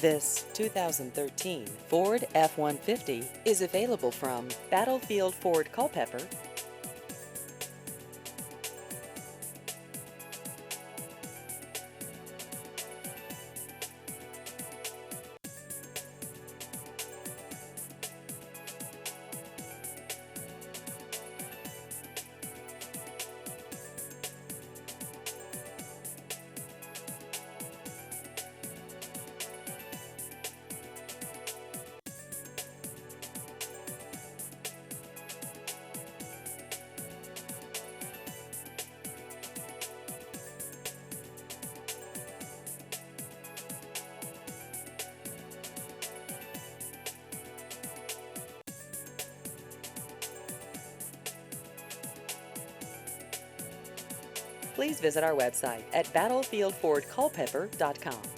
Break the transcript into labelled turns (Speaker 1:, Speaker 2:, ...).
Speaker 1: This 2013 Ford F-150 is available from Battlefield Ford Culpeper. Please visit our website at battlefieldfordculpeper.com.